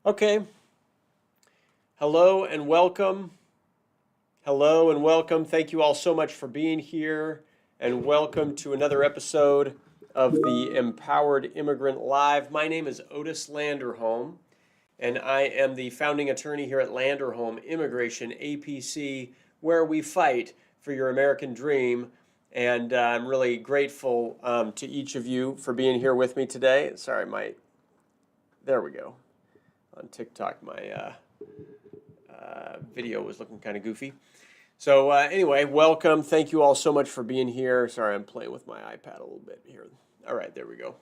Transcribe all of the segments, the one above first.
Okay. Hello and welcome. Hello and welcome. Thank you all so much for being here, and welcome to another episode of the Empowered Immigrant Live. My name is Otis Landerholm, and I am the founding attorney here at Landerholm Immigration, A.P.C, where we fight for your American dream. And I'm really grateful to each of you for being here with me today. Sorry, there we go. On TikTok, my video was looking kind of goofy. So anyway, welcome. Thank you all so much for being here. Sorry, I'm playing with my iPad a little bit here. All right, there we go.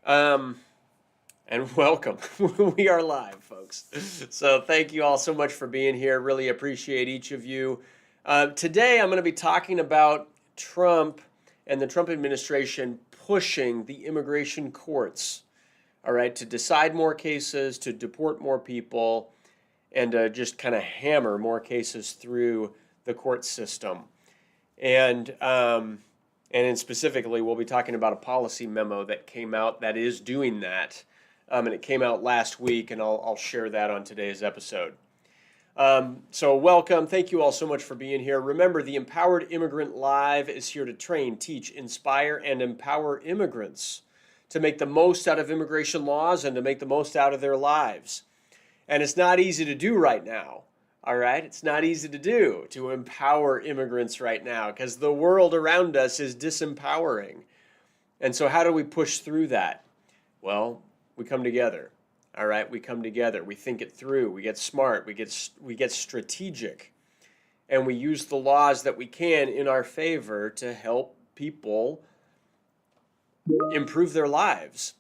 And welcome. We are live, folks. So thank you all so much for being here. Really appreciate each of you. Today, I'm going to be talking about Trump and the Trump administration pushing the immigration courts, all right, to decide more cases, to deport more people, and just kind of hammer more cases through the court system. And specifically, we'll be talking about a policy memo that came out that is doing that. And it came out last week, and I'll share that on today's episode. So welcome. Thank you all so much for being here. Remember, the Empowered Immigrant Live is here to train, teach, inspire, and empower immigrants to make the most out of immigration laws and to make the most out of their lives. And it's not easy to do right now, all right? It's not easy to do, to empower immigrants right now, because the world around us is disempowering. And so how do we push through that? Well, we come together, all right? We come together. We think it through. We get smart. We get strategic. And we use the laws that we can in our favor to help people improve their lives,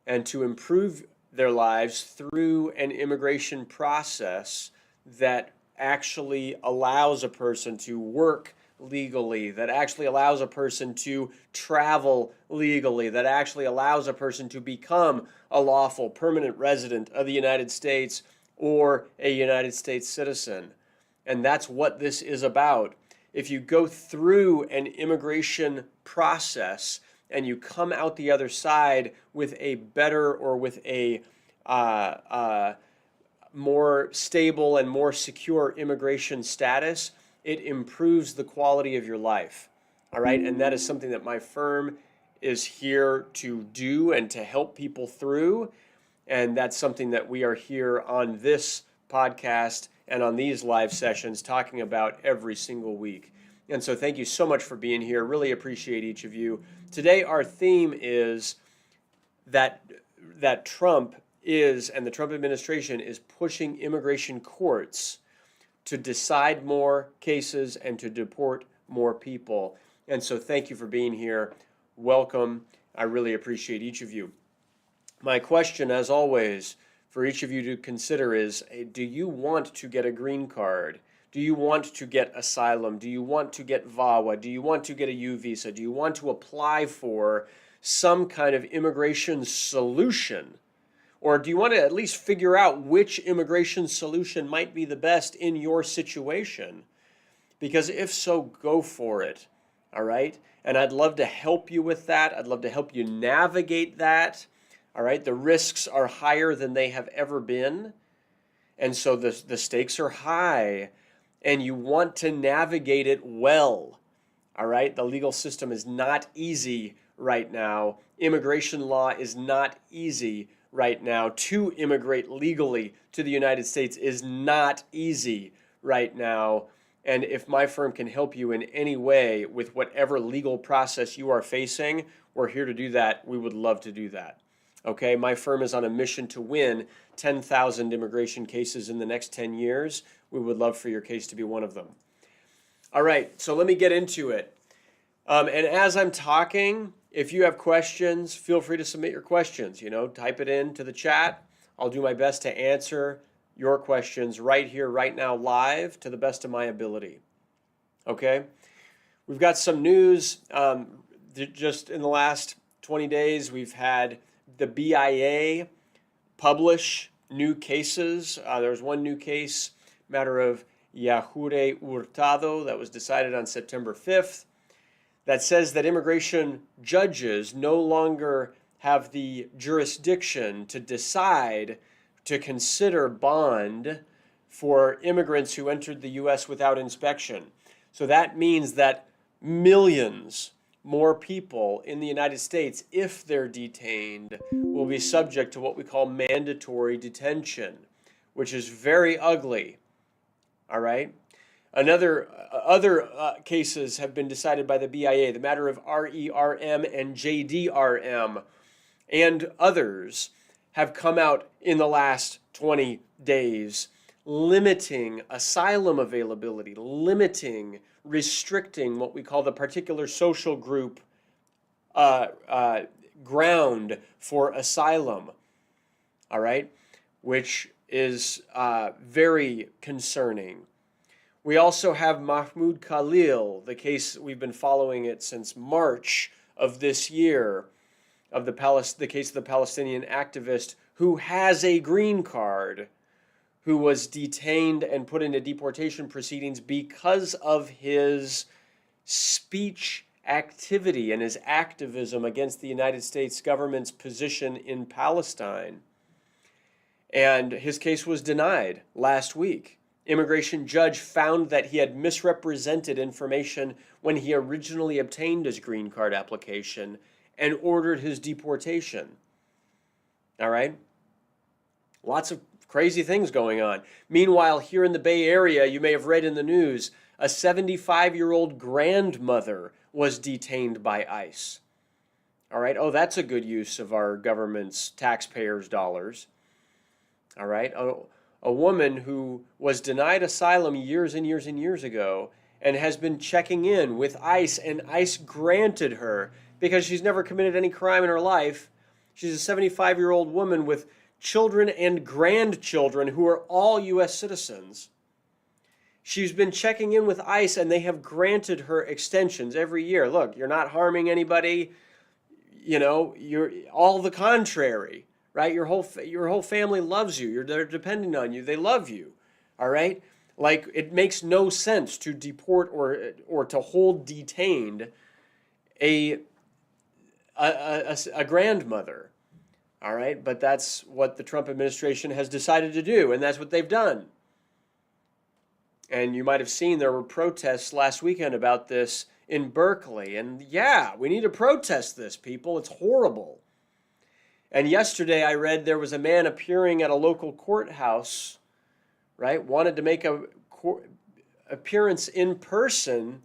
and to improve their lives through an immigration process that actually allows a person to work legally, that actually allows a person to travel legally, that actually allows a person to become a lawful permanent resident of the United States or a United States citizen. And that's what this is about. If you go through an immigration process and you come out the other side with a better, or with a more stable and more secure immigration status, it improves the quality of your life. All right, and that is something that my firm is here to do and to help people through. And that's something that we are here on this podcast and on these live sessions talking about every single week. And so thank you so much for being here. Really appreciate each of you. Today our theme is that Trump is, and the Trump administration is pushing immigration courts to decide more cases and to deport more people. And so thank you for being here. Welcome. I really appreciate each of you. My question, as always, for each of you to consider is, do you want to get a green card? Do you want to get asylum? Do you want to get VAWA? Do you want to get a U visa? Do you want to apply for some kind of immigration solution? Or do you want to at least figure out which immigration solution might be the best in your situation? Because if so, go for it, all right? And I'd love to help you with that. I'd love to help you navigate that, all right? The risks are higher than they have ever been, and so the stakes are high, and you want to navigate it well, all right? The legal system is not easy right now. Immigration law is not easy right now. To immigrate legally to the United States is not easy right now. And if my firm can help you in any way with whatever legal process you are facing, we're here to do that. We would love to do that. Okay, my firm is on a mission to win 10,000 immigration cases in the next 10 years. We would love for your case to be one of them. All right, so let me get into it. And as I'm talking, if you have questions, feel free to submit your questions. Type it into the chat. I'll do my best to answer your questions right here, right now, live, to the best of my ability. Okay? We've got some news. Just in the last 20 days, we've had the BIA publish new cases. There was one new case, matter of Yahure Hurtado, that was decided on September 5th, that says that immigration judges no longer have the jurisdiction to decide to consider bond for immigrants who entered the U.S. without inspection. So that means that millions more people in the United States, if they're detained, will be subject to what we call mandatory detention, which is very ugly. All right? Other cases have been decided by the BIA, the matter of RERM and JDRM, and others have come out in the last 20 days limiting asylum availability, restricting what we call the particular social group ground for asylum, all right, which is very concerning. We also have Mahmoud Khalil, the case, we've been following it since March of this year, of the case of the Palestinian activist who has a green card, who was detained and put into deportation proceedings because of his speech activity and his activism against the United States government's position in Palestine. And his case was denied last week. Immigration judge found that he had misrepresented information when he originally obtained his green card application and ordered his deportation. All right? Lots of crazy things going on. Meanwhile, here in the Bay Area, you may have read in the news, a 75-year-old grandmother was detained by ICE. All right? Oh, that's a good use of our government's taxpayers' dollars. All right? A woman who was denied asylum years and years and years ago and has been checking in with ICE, and ICE granted her because she's never committed any crime in her life. She's a 75-year-old woman with children and grandchildren who are all U.S. citizens. She's been checking in with ICE, and they have granted her extensions every year. Look, you're not harming anybody. You know, you're all the contrary, right? Your whole family loves you. They're depending on you. They love you, all right? Like, it makes no sense to deport or to hold detained a grandmother. All right, but that's what the Trump administration has decided to do, and that's what they've done. And you might have seen there were protests last weekend about this in Berkeley. And yeah, we need to protest this, people. It's horrible. And yesterday I read there was a man appearing at a local courthouse, right? Wanted to make a appearance in person,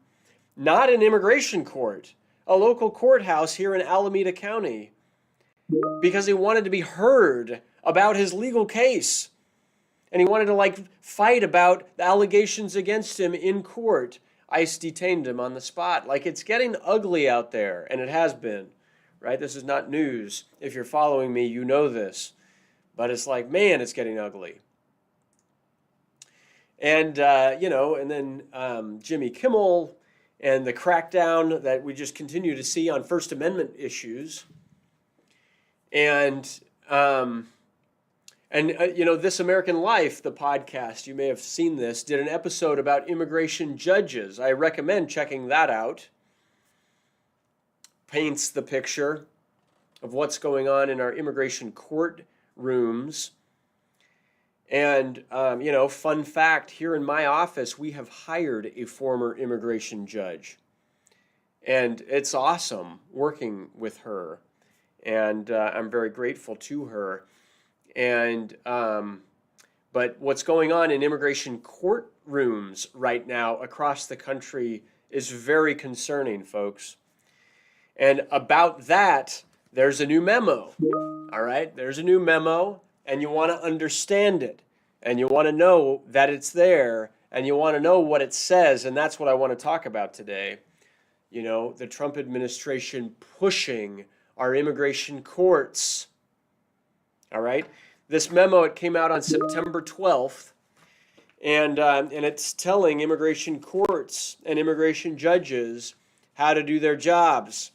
not an immigration court, a local courthouse here in Alameda County, because he wanted to be heard about his legal case. And he wanted to fight about the allegations against him in court. ICE detained him on the spot. It's getting ugly out there, and it has been, right? This is not news. If you're following me, you know this. But it's man, it's getting ugly. And, and then Jimmy Kimmel and the crackdown that we just continue to see on First Amendment issues. And This American Life, the podcast, you may have seen this, did an episode about immigration judges. I recommend checking that out. Paints the picture of what's going on in our immigration court rooms. And, fun fact, here in my office, we have hired a former immigration judge. And it's awesome working with her. And I'm very grateful to her. And but what's going on in immigration courtrooms right now across the country is very concerning, folks. And about that, there's a new memo. All right, there's a new memo, and you want to understand it, and you want to know that it's there, and you want to know what it says, and that's what I want to talk about today. The Trump administration pushing our immigration courts. All right, this memo, it came out on September 12th, and it's telling immigration courts and immigration judges how to do their jobs.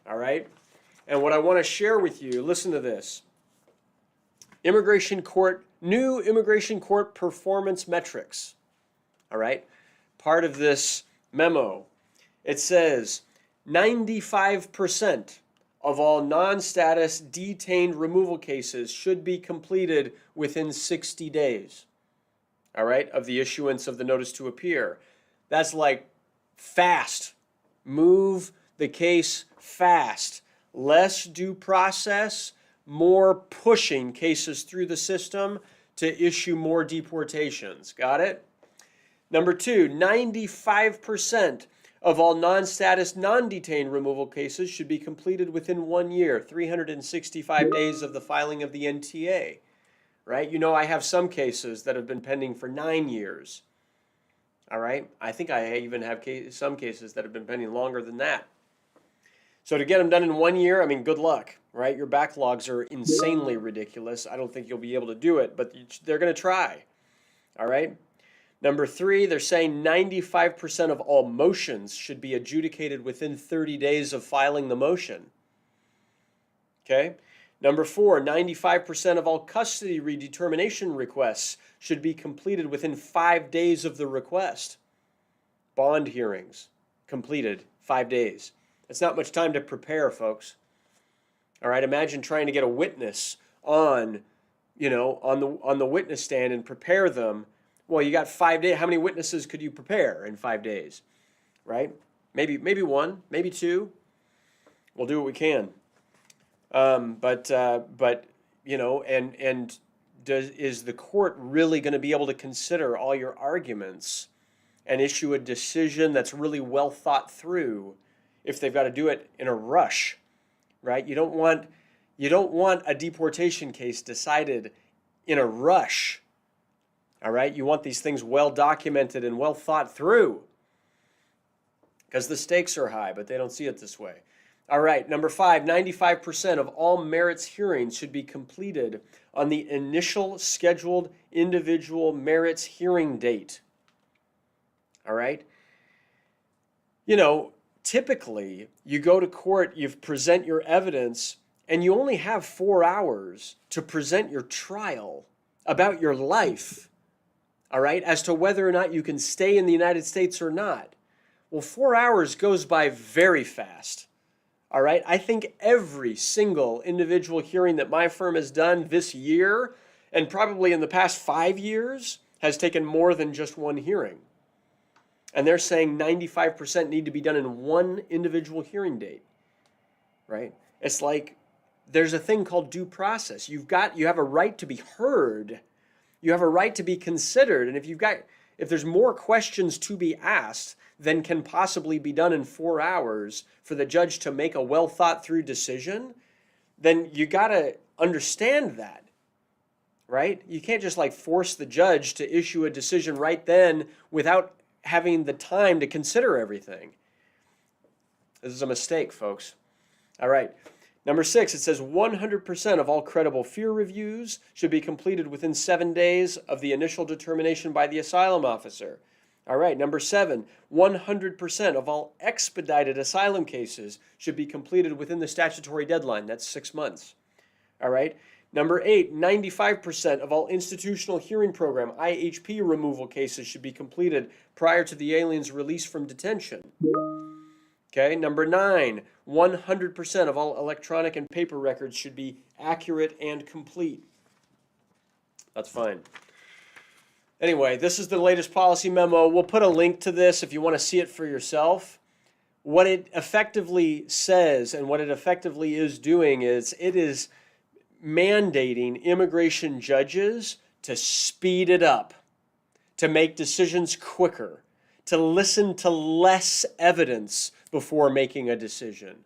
All right, and what I want to share with you, listen to this. New immigration court performance metrics. All right, part of this memo, it says 95% of all non-status detained removal cases should be completed within 60 days, all right, of the issuance of the notice to appear. That's like fast. Move the case fast. Less due process, more pushing cases through the system to issue more deportations. Got it? Number two, 95% of all non-status, non-detained removal cases should be completed within 1 year, 365 days of the filing of the NTA, right? You know, I have some cases that have been pending for 9 years, all right? I think I even have some cases that have been pending longer than that. So to get them done in 1 year, I mean, good luck, right? Your backlogs are insanely ridiculous. I don't think you'll be able to do it, but they're going to try, all right? Number three, they're saying 95% of all motions should be adjudicated within 30 days of filing the motion. Okay? Number four, 95% of all custody redetermination requests should be completed within 5 days of the request. Bond hearings completed 5 days. That's not much time to prepare, folks. All right, imagine trying to get a witness on the witness stand and prepare them. Well, you got 5 days. How many witnesses could you prepare in 5 days? Right? Maybe one, maybe two. We'll do what we can. Is the court really going to be able to consider all your arguments and issue a decision that's really well thought through if they've got to do it in a rush, right? You don't want a deportation case decided in a rush. All right, you want these things well documented and well thought through because the stakes are high, but they don't see it this way. All right, number five, 95% of all merits hearings should be completed on the initial scheduled individual merits hearing date. All right, typically you go to court, you present your evidence, and you only have 4 hours to present your trial about your life. All right, as to whether or not you can stay in the United States or not. Well, 4 hours goes by very fast. All right, I think every single individual hearing that my firm has done this year, and probably in the past 5 years, has taken more than just one hearing. And they're saying 95% need to be done in one individual hearing date, right? It's like there's a thing called due process. You have a right to be heard. You have a right to be considered, and if there's more questions to be asked than can possibly be done in 4 hours for the judge to make a well thought through decision, then you got to understand that, right? You can't just force the judge to issue a decision right then without having the time to consider everything. This is a mistake, folks. All right. Number six, it says 100% of all credible fear reviews should be completed within 7 days of the initial determination by the asylum officer. All right, number seven, 100% of all expedited asylum cases should be completed within the statutory deadline. That's 6 months. All right. Number eight, 95% of all institutional hearing program, IHP removal cases should be completed prior to the alien's release from detention. Okay, number nine, 100% of all electronic and paper records should be accurate and complete. That's fine. Anyway, this is the latest policy memo. We'll put a link to this if you want to see it for yourself. What it effectively says and what it effectively is doing is it is mandating immigration judges to speed it up, to make decisions quicker, to listen to less evidence before making a decision.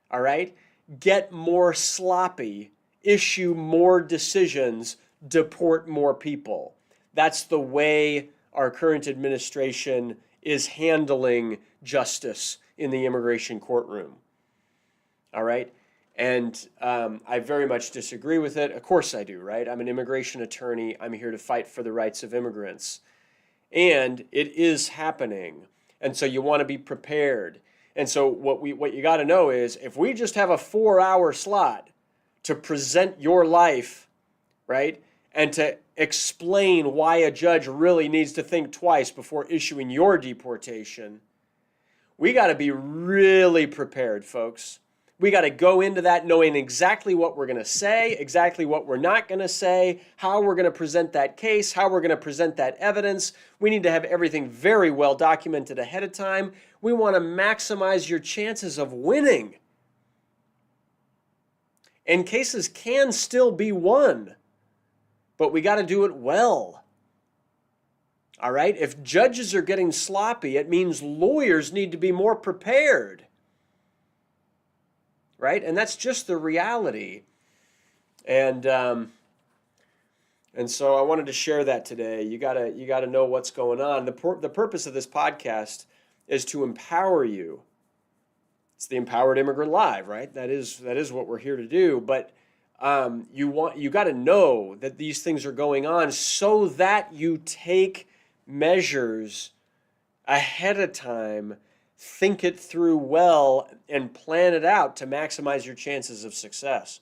All right? Get more sloppy, issue more decisions, deport more people. That's the way our current administration is handling justice in the immigration courtroom. All right? And I very much disagree with it. Of course I do, right? I'm an immigration attorney. I'm here to fight for the rights of immigrants. And it is happening. And so you want to be prepared. And so what you got to know is if we just have a 4-hour slot to present your life, right, and to explain why a judge really needs to think twice before issuing your deportation, we got to be really prepared, folks. We got to go into that knowing exactly what we're going to say, exactly what we're not going to say, how we're going to present that case, how we're going to present that evidence. We need to have everything very well documented ahead of time. We want to maximize your chances of winning. And cases can still be won, but we got to do it well. All right? If judges are getting sloppy, it means lawyers need to be more prepared. Right? And that's just the reality. And so I wanted to share that today. You gotta know what's going on. The purpose of this podcast is to empower you. It's the Empowered Immigrant Live, right? That is what we're here to do. But you got to know that these things are going on so that you take measures ahead of time, think it through well, and plan it out to maximize your chances of success.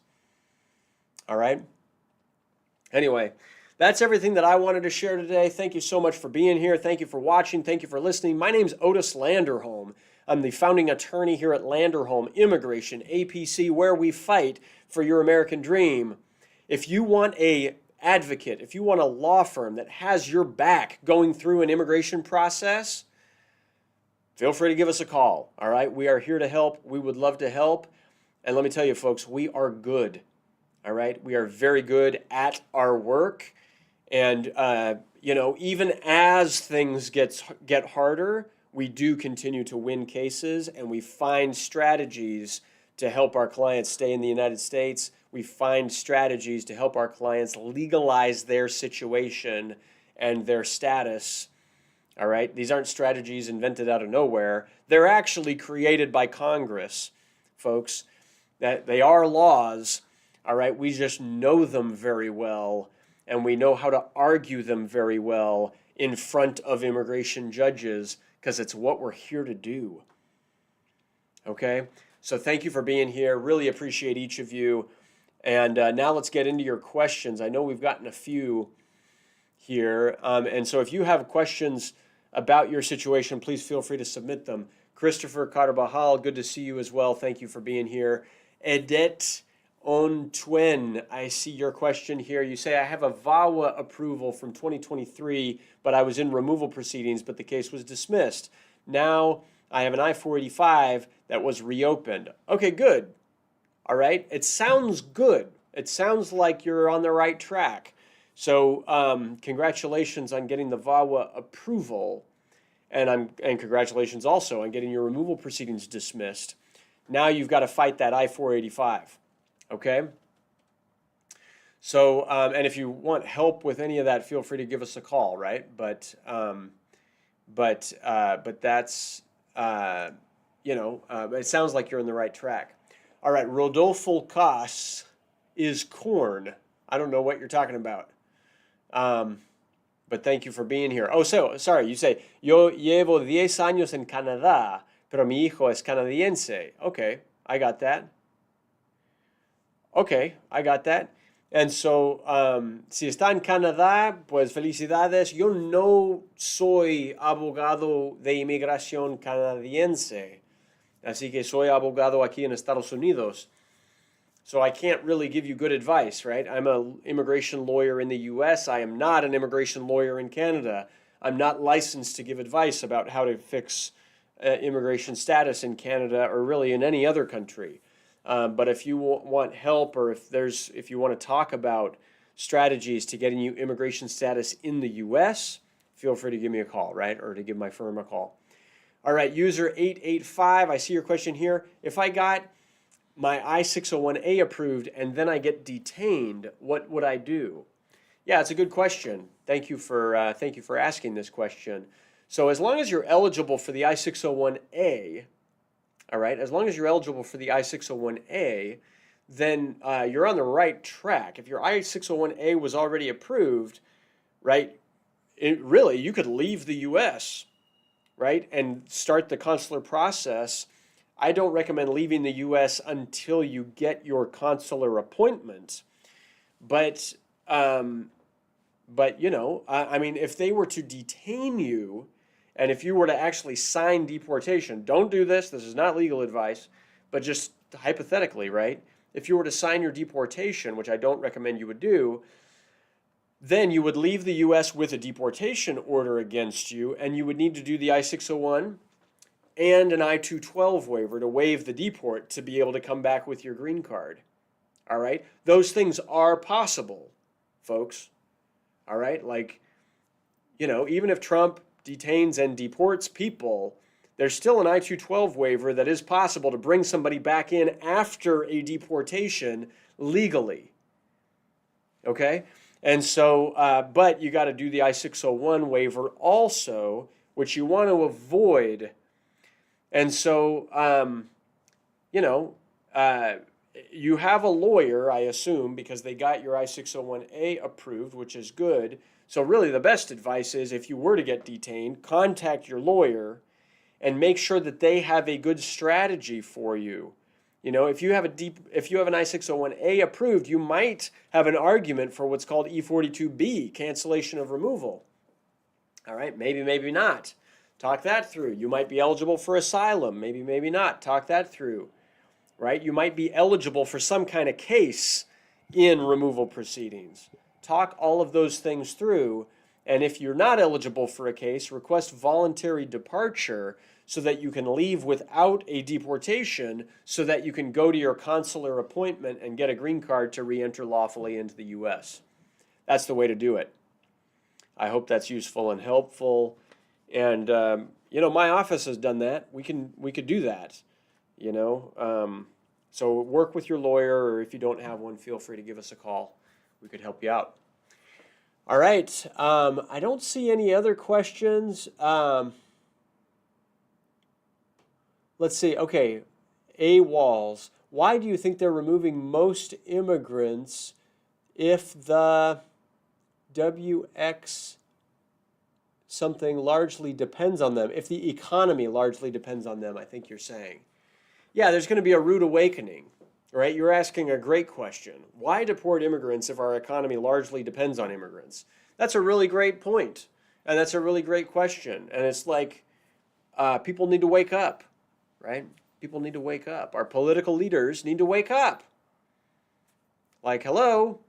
All right? Anyway, that's everything that I wanted to share today. Thank you so much for being here. Thank you for watching. Thank you for listening. My name's Otis Landerholm. I'm the founding attorney here at Landerholm Immigration, A.P.C, where we fight for your American dream. If you want an advocate, if you want a law firm that has your back going through an immigration process, feel free to give us a call, all right? We are here to help. We would love to help. And let me tell you, folks, we are good, all right? We are very good at our work. And, even as things get harder, we do continue to win cases, and we find strategies to help our clients stay in the United States. We find strategies to help our clients legalize their situation and their status. All right, these aren't strategies invented out of nowhere. They're actually created by Congress, folks. That they are laws. All right, we just know them very well, and we know how to argue them very well in front of immigration judges, because it's what we're here to do. Okay, so thank you for being here. Really appreciate each of you. And now let's get into your questions. I know we've gotten a few here. And so if you have questions about your situation, please feel free to submit them. Christopher Carbajal, good to see you as well. Thank you for being here. Edet Ontwen, I see your question here. You say, I have a VAWA approval from 2023, but I was in removal proceedings, but the case was dismissed. Now I have an I-485 that was reopened. Okay, good. All right. It sounds good. It sounds like you're on the right track. So congratulations on getting the VAWA approval, and congratulations also on getting your removal proceedings dismissed. Now you've got to fight that I-485. Okay? So, and if you want help with any of that, feel free to give us a call, right? But that's, it sounds like you're on the right track. All right, Rodolfo Cas is corn. I don't know what you're talking about. But thank you for being here. Oh, so, sorry, you say, yo llevo 10 años en Canadá, pero mi hijo es canadiense. Okay, I got that. Okay, I got that. And so, si está en Canadá, pues felicidades. Yo no soy abogado de inmigración canadiense. Así que soy abogado aquí en Estados Unidos. So I can't really give you good advice, right? I'm an immigration lawyer in the U.S. I am not an immigration lawyer in Canada. I'm not licensed to give advice about how to fix immigration status in Canada or really in any other country. But if you want help, or if you want to talk about strategies to getting you immigration status in the U.S., feel free to give me a call, right? Or to give my firm a call. All right, user 885, I see your question here. If I got my I-601A approved and then I get detained, what would I do? Yeah, it's a good question. Thank you for asking this question. So as long as you're eligible for the I-601A, all right, as long as you're eligible for the I-601A, then you're on the right track. If your I-601A was already approved, right, really, you could leave the U.S., right, and start the consular process. I don't recommend leaving the U.S. until you get your consular appointment. But I mean, if they were to detain you, and if you were to actually sign deportation, don't do this. This is not legal advice, but just hypothetically, right? If you were to sign your deportation, which I don't recommend you would do, then you would leave the U.S. with a deportation order against you, and you would need to do the I-601 and an I-212 waiver to waive the deport to be able to come back with your green card. All right? Those things are possible, folks. All right? Like, even if Trump detains and deports people, there's still an I-212 waiver that is possible to bring somebody back in after a deportation legally. Okay? And so, but you got to do the I-601 waiver also, which you want to avoid. And so, you have a lawyer, I assume, because they got your I-601A approved, which is good. So really the best advice is if you were to get detained, contact your lawyer and make sure that they have a good strategy for you. If you have an I-601A approved, you might have an argument for what's called E-42B, cancellation of removal. All right, maybe not. Talk that through. You might be eligible for asylum, maybe not. Talk that through, right? You might be eligible for some kind of case in removal proceedings. Talk all of those things through, and if you're not eligible for a case, request voluntary departure so that you can leave without a deportation so that you can go to your consular appointment and get a green card to re-enter lawfully into the U.S. That's the way to do it. I hope that's useful and helpful. And, my office has done that. We could do that, So work with your lawyer, or if you don't have one, feel free to give us a call. We could help you out. All right. I don't see any other questions. Let's see. Okay. A. Walls. Why do you think they're removing most immigrants if the WX something largely depends on them? If the economy largely depends on them, I think you're saying. Yeah, there's going to be a rude awakening, right? You're asking a great question. Why deport immigrants if our economy largely depends on immigrants? That's a really great point, and that's a really great question. And it's like people need to wake up, right? People need to wake up. Our political leaders need to wake up. Like, hello,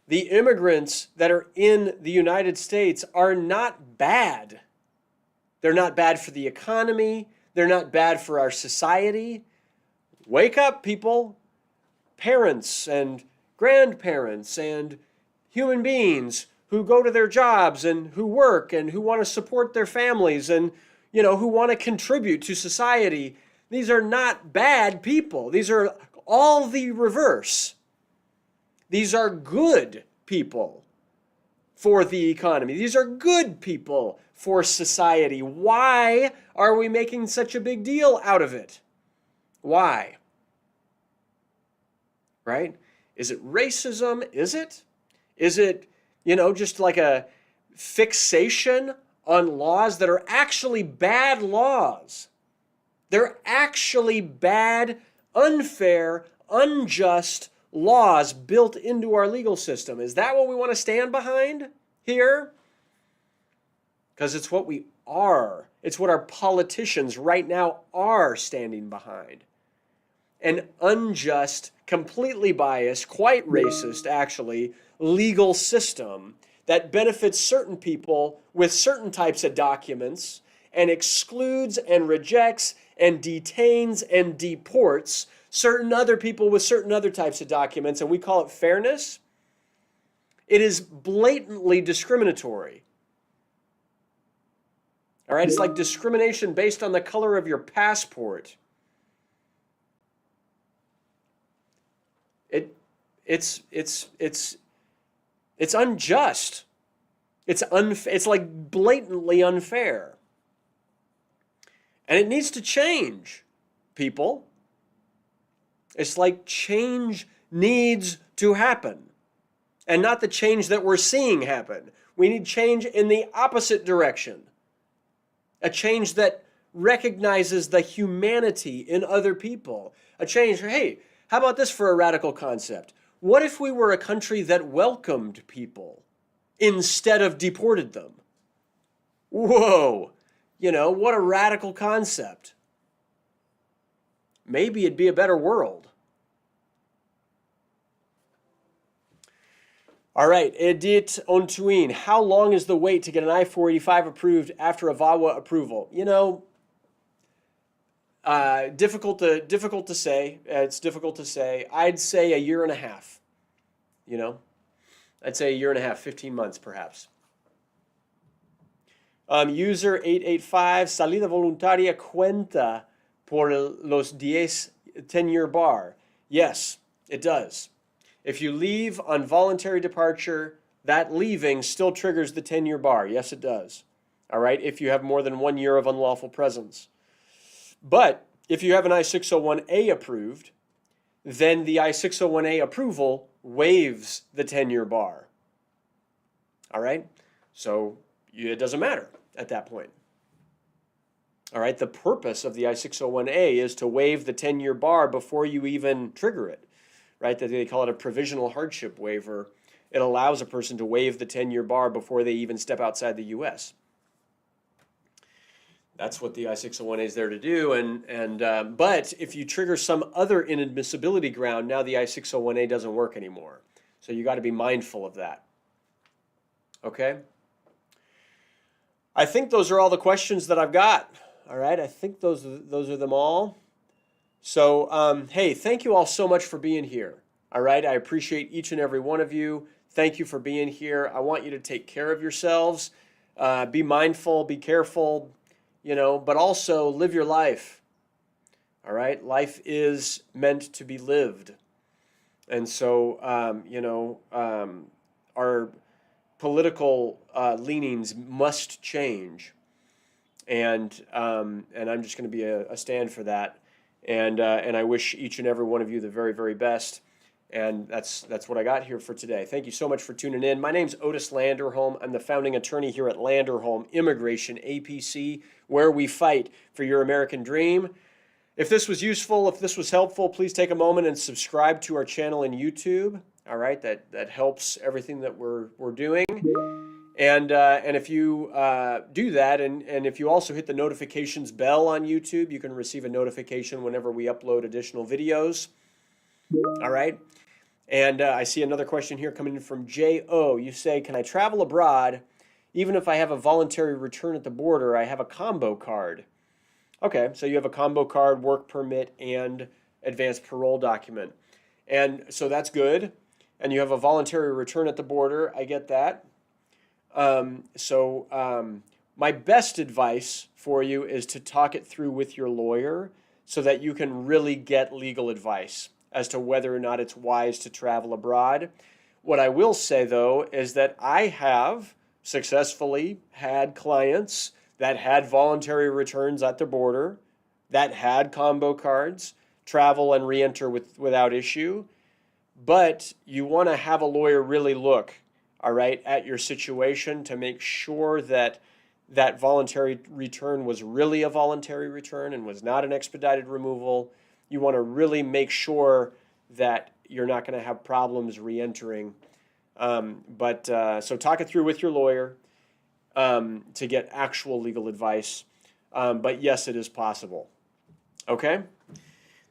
the immigrants that are in the United States are not bad. They're not bad for the economy. They're not bad for our society. Wake up, people. Parents and grandparents and human beings who go to their jobs and who work and who want to support their families and, who want to contribute to society. These are not bad people. These are all the reverse. These are good people for the economy. These are good people for society. Why are we making such a big deal out of it? Why? Right? Is it racism? Is it? Is it, just like a fixation on laws that are actually bad laws? They're actually bad, unfair, unjust laws built into our legal system. Is that what we want to stand behind here? Because it's what we are. It's what our politicians right now are standing behind. An unjust, completely biased, quite racist actually, legal system that benefits certain people with certain types of documents and excludes and rejects and detains and deports certain other people with certain other types of documents, and we call it fairness. It is blatantly discriminatory. All right, it's like discrimination based on the color of your passport. It's unjust. It's like blatantly unfair. And it needs to change, people. It's like change needs to happen. And not the change that we're seeing happen. We need change in the opposite direction. A change that recognizes the humanity in other people. A change, hey, how about this for a radical concept? What if we were a country that welcomed people instead of deported them? Whoa, what a radical concept. maybe it'd be a better world. All right, Edith Ontuin, how long is the wait to get an I-485 approved after a VAWA approval? You know, difficult to say. It's difficult to say. I'd say a year and a half. You know, I'd say a year and a half, 15 months perhaps. User 885, salida voluntaria cuenta por los 10-year bar. Yes, it does. If you leave on voluntary departure, that leaving still triggers the 10-year bar. Yes, it does. All right, if you have more than 1 year of unlawful presence. But if you have an I-601A approved, then the I-601A approval waives the 10-year bar. All right, so it doesn't matter at that point. All right, the purpose of the I-601A is to waive the 10-year bar before you even trigger it, right? That they call it a provisional hardship waiver. It allows a person to waive the 10-year bar before they even step outside the U.S. That's what the I-601A is there to do. But if you trigger some other inadmissibility ground, now the I-601A doesn't work anymore. So you got to be mindful of that. Okay? I think those are all the questions that I've got. All right, I think those are them all. So, hey, thank you all so much for being here. All right, I appreciate each and every one of you. Thank you for being here. I want you to take care of yourselves. Be mindful, be careful, you know, but also live your life. All right, life is meant to be lived. And so, you know, our political leanings must change. And I'm just going to be a stand for that. And I wish each and every one of you the very, very best. And that's what I got here for today. Thank you so much for tuning in. My name's Otis Landerholm. I'm the founding attorney here at Landerholm Immigration, A.P.C., where we fight for your American dream. If this was useful, if this was helpful, please take a moment and subscribe to our channel in YouTube. All right, that helps everything that we're doing. And if you do that, and if you also hit the notifications bell on YouTube, you can receive a notification whenever we upload additional videos. All right. And I see another question here coming in from J.O. You say, can I travel abroad even if I have a voluntary return at the border? I have a combo card. Okay, so you have a combo card, work permit, and advanced parole document. And so that's good. And you have a voluntary return at the border. I get that. My best advice for you is to talk it through with your lawyer so that you can really get legal advice as to whether or not it's wise to travel abroad. What I will say, though, is that I have successfully had clients that had voluntary returns at the border, that had combo cards, travel and re-enter without issue. But you want to have a lawyer really look, all right, at your situation to make sure that that voluntary return was really a voluntary return and was not an expedited removal. You want to really make sure that you're not going to have problems re-entering. So talk it through with your lawyer to get actual legal advice. But yes, it is possible. Okay?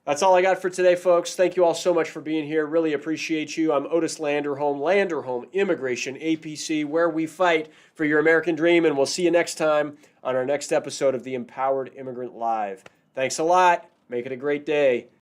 That's all I got for today, folks. Thank you all so much for being here. Really appreciate you. I'm Otis Landerholm, Landerholm Immigration, A.P.C., where we fight for your American dream. And we'll see you next time on our next episode of the Empowered Immigrant Live. Thanks a lot. Make it a great day.